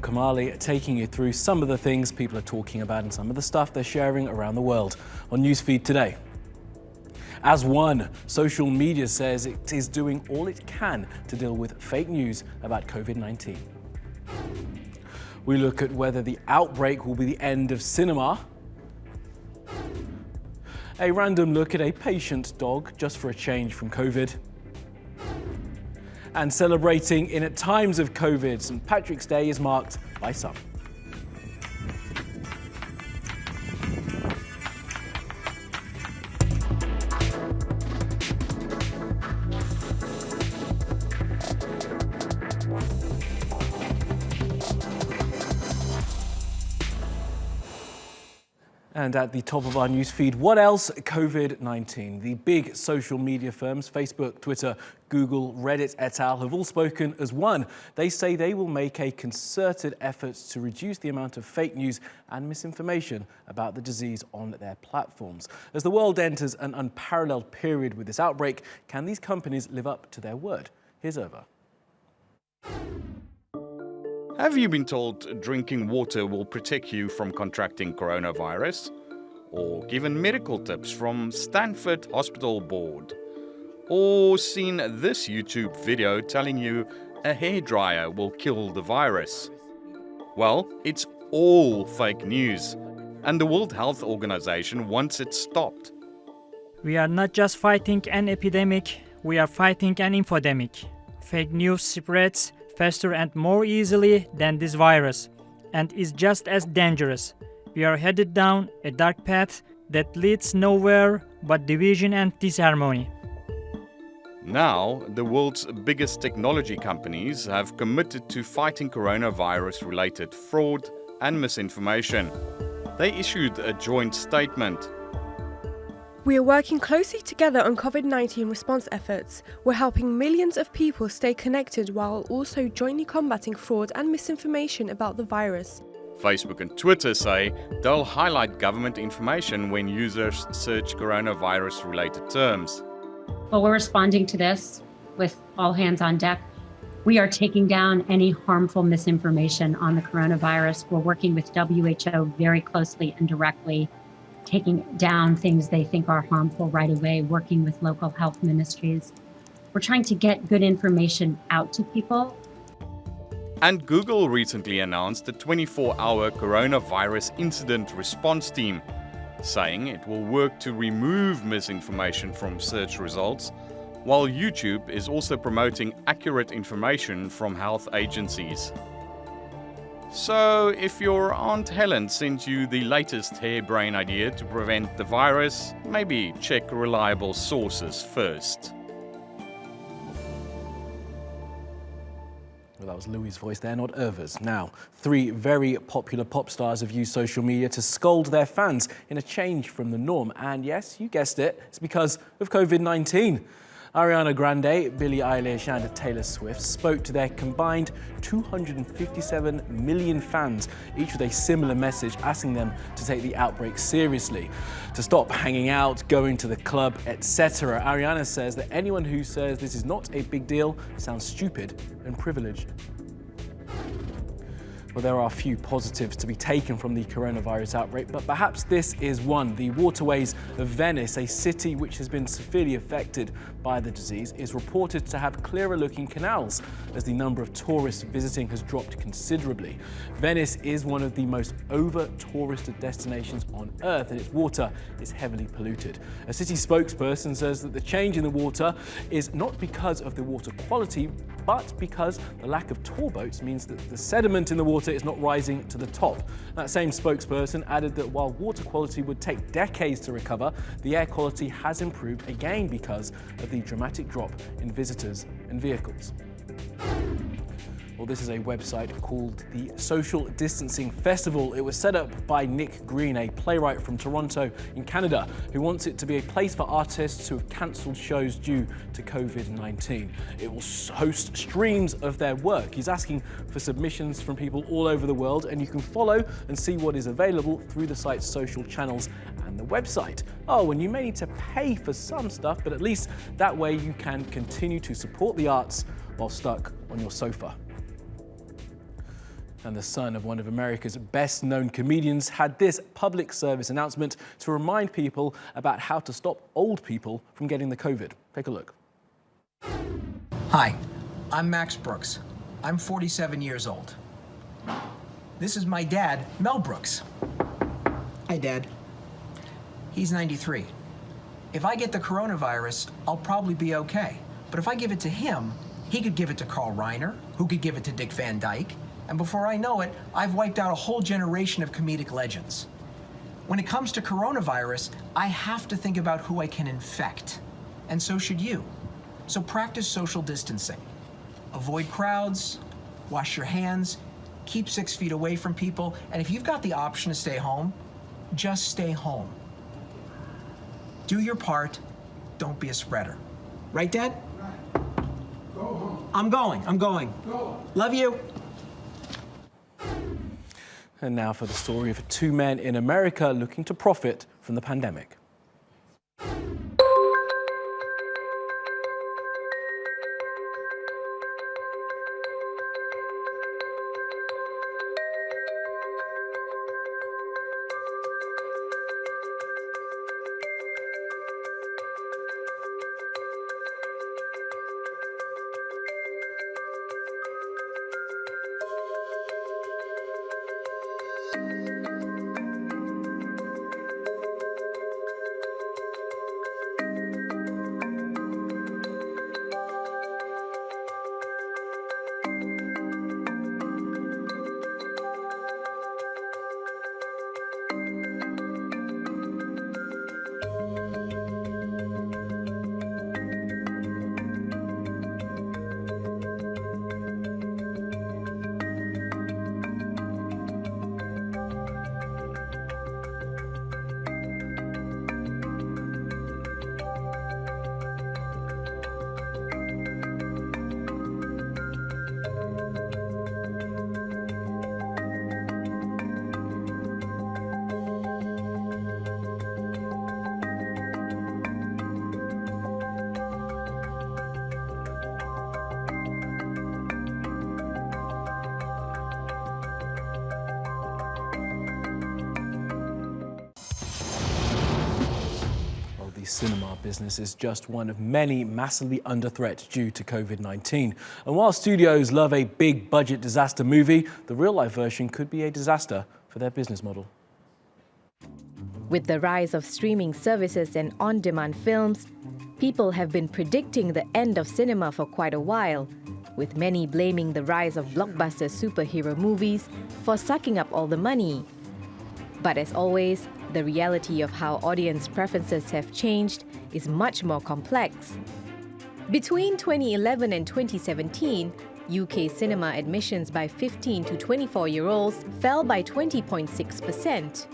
Kamali, taking you through some of the things people are talking about and some of the stuff they're sharing around the world on Newsfeed today. As one, social media says it is doing all it can to deal with fake news about COVID-19. We look at whether the outbreak will be the end of cinema. A random look at a patient dog, just for a change from COVID. And celebrating in at times of COVID, St. Patrick's Day is marked by some. And at the top of our newsfeed, what else? COVID-19. The big social media firms, Facebook, Twitter, Google, Reddit et al. Have all spoken as one. They say they will make a concerted effort to reduce the amount of fake news and misinformation about the disease on their platforms. As the world enters an unparalleled period with this outbreak, can these companies live up to their word? Here's Ova. Have you been told drinking water will protect you from contracting coronavirus? Or given medical tips from Stanford Hospital Board? Or seen this YouTube video telling you a hairdryer will kill the virus? Well, it's all fake news, and the World Health Organization wants it stopped. We are not just fighting an epidemic, we are fighting an infodemic. Fake news spreads faster and more easily than this virus, and is just as dangerous. We are headed down a dark path that leads nowhere but division and disharmony. Now, the world's biggest technology companies have committed to fighting coronavirus-related fraud and misinformation. They issued a joint statement. We are working closely together on COVID-19 response efforts. We're helping millions of people stay connected while also jointly combating fraud and misinformation about the virus. Facebook and Twitter say they'll highlight government information when users search coronavirus-related terms. Well, we're responding to this with all hands on deck. We are taking down any harmful misinformation on the coronavirus. We're working with WHO very closely and directly, taking down things they think are harmful right away, working with local health ministries. We're trying to get good information out to people. And Google recently announced a 24-hour coronavirus incident response team, saying it will work to remove misinformation from search results, while YouTube is also promoting accurate information from health agencies. So, if your Aunt Helen sent you the latest harebrained idea to prevent the virus, maybe check reliable sources first. Well, that was Louis' voice there, not Irva's. Now, 3 very popular pop stars have used social media to scold their fans in a change from the norm. And yes, you guessed it, it's because of COVID-19. Ariana Grande, Billie Eilish and Taylor Swift spoke to their combined 257 million fans, each with a similar message asking them to take the outbreak seriously, to stop hanging out, going to the club, etc. Ariana says that anyone who says this is not a big deal sounds stupid and privileged. Well, there are a few positives to be taken from the coronavirus outbreak, but perhaps this is one. The waterways of Venice, a city which has been severely affected by the disease, is reported to have clearer looking canals as the number of tourists visiting has dropped considerably. Venice is one of the most over-touristed destinations on Earth, and its water is heavily polluted. A city spokesperson says that the change in the water is not because of the water quality, but because the lack of tour boats means that the sediment in the water is not rising to the top. That same spokesperson added that while water quality would take decades to recover, the air quality has improved again because of the dramatic drop in visitors and vehicles. Well, this is a website called the Social Distancing Festival. It was set up by Nick Green, a playwright from Toronto in Canada, who wants it to be a place for artists who have cancelled shows due to COVID-19. It will host streams of their work. He's asking for submissions from people all over the world, and you can follow and see what is available through the site's social channels and the website. Oh, and you may need to pay for some stuff, but at least that way you can continue to support the arts while stuck on your sofa. And the son of one of America's best-known comedians had this public service announcement to remind people about how to stop old people from getting the COVID. Take a look. Hi, I'm Max Brooks. I'm 47 years old. This is my dad, Mel Brooks. Hi, Dad. He's 93. If I get the coronavirus, I'll probably be okay. But if I give it to him, he could give it to Carl Reiner, who could give it to Dick Van Dyke, and before I know it, I've wiped out a whole generation of comedic legends. When it comes to coronavirus, I have to think about who I can infect, and so should you. So practice social distancing. Avoid crowds, wash your hands, keep 6 feet away from people, and if you've got the option to stay home, just stay home. Do your part, don't be a spreader. Right, Dad? Go home. I'm going. Go. Love you. And now for the story of 2 men in America looking to profit from the pandemic. The cinema business is just one of many massively under threat due to Covid-19. And while studios love a big budget disaster movie, the real-life version could be a disaster for their business model. With the rise of streaming services and on-demand films, people have been predicting the end of cinema for quite a while, with many blaming the rise of blockbuster superhero movies for sucking up all the money. But as always, the reality of how audience preferences have changed is much more complex. Between 2011 and 2017, UK cinema admissions by 15 to 24-year-olds fell by 20.6%.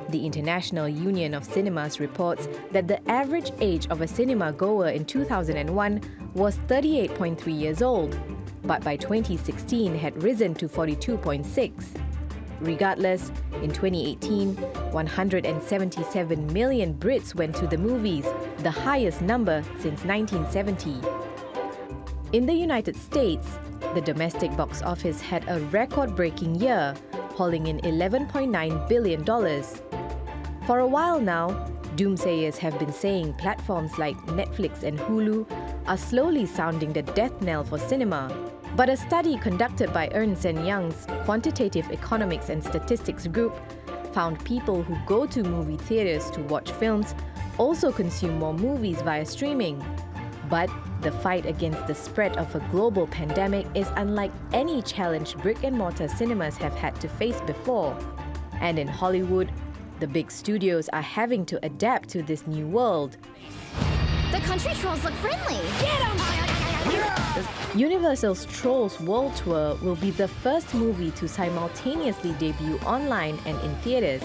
The International Union of Cinemas reports that the average age of a cinema goer in 2001 was 38.3 years old, but by 2016 had risen to 42.6. Regardless, in 2018, 177 million Brits went to the movies, the highest number since 1970. In the United States, the domestic box office had a record-breaking year, hauling in $11.9 billion. For a while now, doomsayers have been saying platforms like Netflix and Hulu are slowly sounding the death knell for cinema. But a study conducted by Ernst & Young's Quantitative Economics and Statistics Group found people who go to movie theaters to watch films also consume more movies via streaming. But the fight against the spread of a global pandemic is unlike any challenge brick-and-mortar cinemas have had to face before. And in Hollywood, the big studios are having to adapt to this new world. The country trolls look friendly. Get them! Universal's Trolls World Tour will be the first movie to simultaneously debut online and in theaters.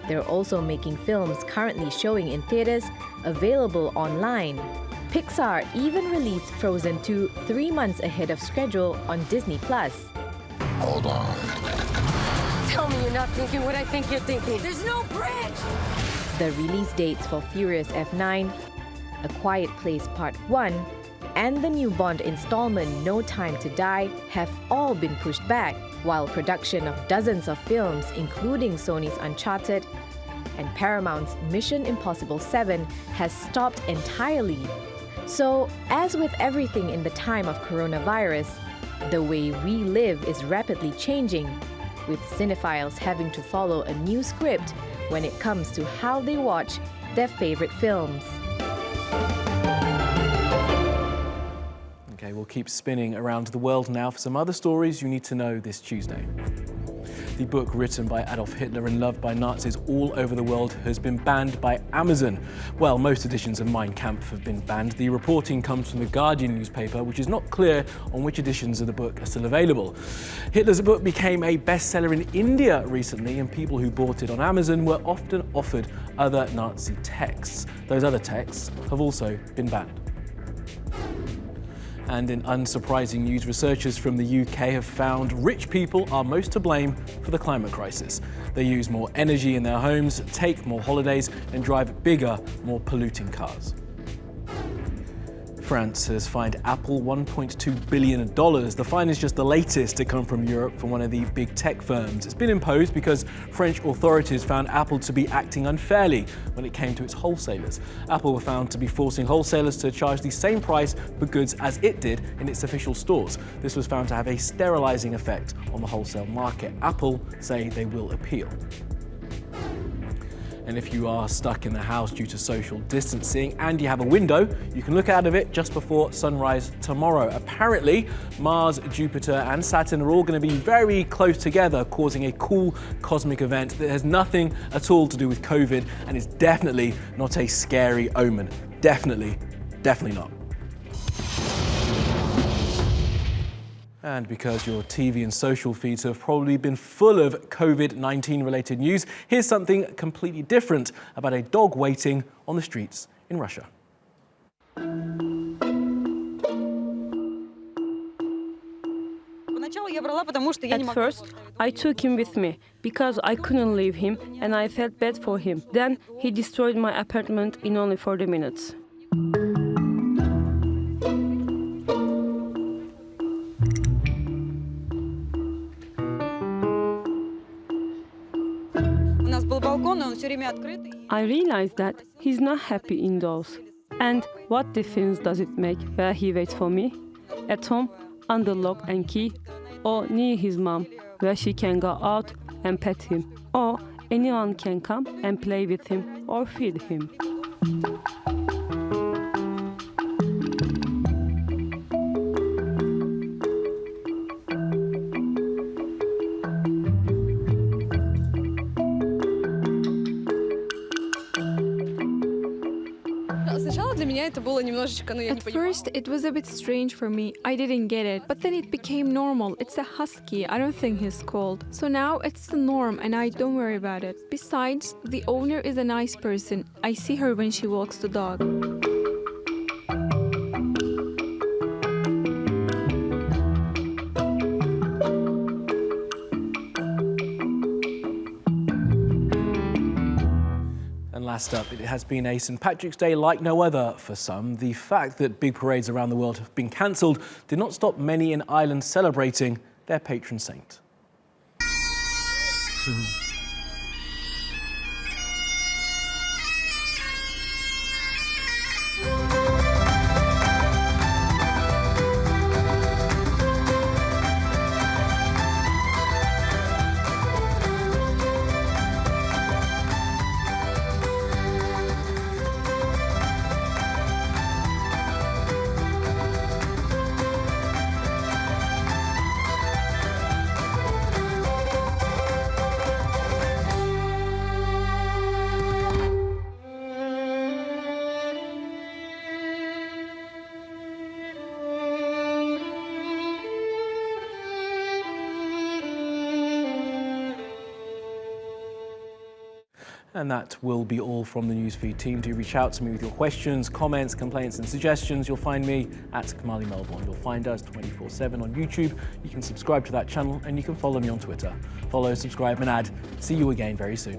They're also making films currently showing in theaters available online. Pixar even released Frozen 2 3 months ahead of schedule on Disney+. Hold on. Tell me you're not thinking what I think you're thinking. There's no bridge! The release dates for Furious F9, A Quiet Place Part 1, and the new Bond installment No Time to Die have all been pushed back, while production of dozens of films, including Sony's Uncharted and Paramount's Mission Impossible 7, has stopped entirely. So, as with everything in the time of coronavirus, the way we live is rapidly changing, with cinephiles having to follow a new script when it comes to how they watch their favorite films. Okay, we'll keep spinning around the world now for some other stories you need to know this Tuesday. The book written by Adolf Hitler and loved by Nazis all over the world has been banned by Amazon. Well, most editions of Mein Kampf have been banned. The reporting comes from the Guardian newspaper, which is not clear on which editions of the book are still available. Hitler's book became a bestseller in India recently, and people who bought it on Amazon were often offered other Nazi texts. Those other texts have also been banned. And in unsurprising news, researchers from the UK have found rich people are most to blame for the climate crisis. They use more energy in their homes, take more holidays, and drive bigger, more polluting cars. France has fined Apple $1.2 billion. The fine is just the latest to come from Europe from one of the big tech firms. It's been imposed because French authorities found Apple to be acting unfairly when it came to its wholesalers. Apple were found to be forcing wholesalers to charge the same price for goods as it did in its official stores. This was found to have a sterilizing effect on the wholesale market. Apple say they will appeal. And if you are stuck in the house due to social distancing and you have a window, you can look out of it just before sunrise tomorrow. Apparently, Mars, Jupiter and Saturn are all going to be very close together, causing a cool cosmic event that has nothing at all to do with COVID and is definitely not a scary omen. Definitely not. And because your TV and social feeds have probably been full of COVID-19 related news, here's something completely different about a dog waiting on the streets in Russia. At first, I took him with me because I couldn't leave him and I felt bad for him. Then he destroyed my apartment in only 40 minutes. I realized that he's not happy indoors. And what difference does it make where he waits for me? At home, under lock and key, or near his mom, where she can go out and pet him, or anyone can come and play with him or feed him. At first, it was a bit strange for me. I didn't get it. But then it became normal. It's a husky. I don't think he's cold. So now it's the norm and I don't worry about it. Besides, the owner is a nice person. I see her when she walks the dog. Last up, it has been a St. Patrick's Day like no other for some. The fact that big parades around the world have been cancelled did not stop many in Ireland celebrating their patron saint. And that will be all from the Newsfeed team. Do reach out to me with your questions, comments, complaints and suggestions. You'll find me at Kamali Melbourne. You'll find us 24/7 on YouTube. You can subscribe to that channel and you can follow me on Twitter. Follow, subscribe and add. See you again very soon.